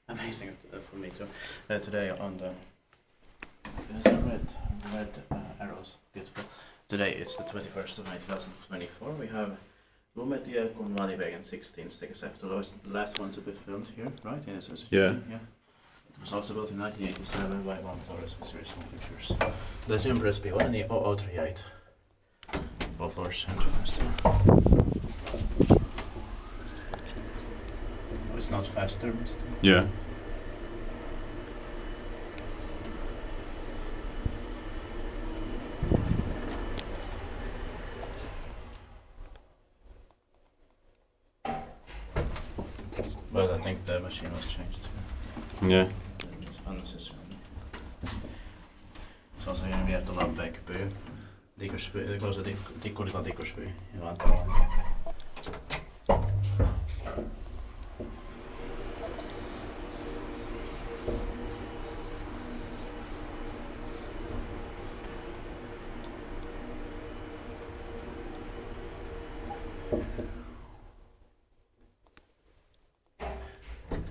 amazing for me too. Today on the there's a red arrows, beautiful. Today it's the 21st of May 2024. We have Lummetie on Välivägen 16 Stegas Viertola was the last one to be filmed here, right? In essence. Yeah. It was also built in 1987 by Valmet Otis with series of pictures. The Empress B1 and the 0038. Both floors and faster. Oh, it's not faster, Mr. Yeah. But I think the machine was changed. Yeah. It's unnecessary. It's also in Viertola Bäckby. Dikursby, close to Tikkulita Dikursby in Vantaa.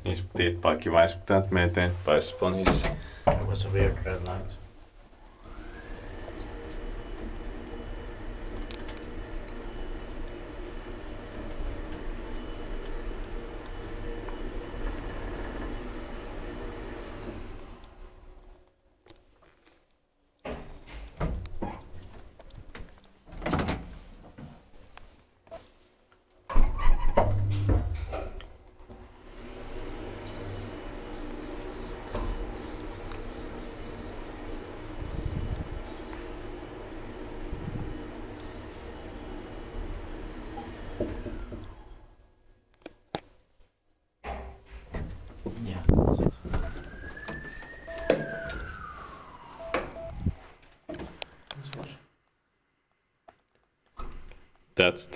Inspekteert pakje wijsbestand meten bij Spanish. It was a weird red light. Yeah, that's it. Let's watch. That's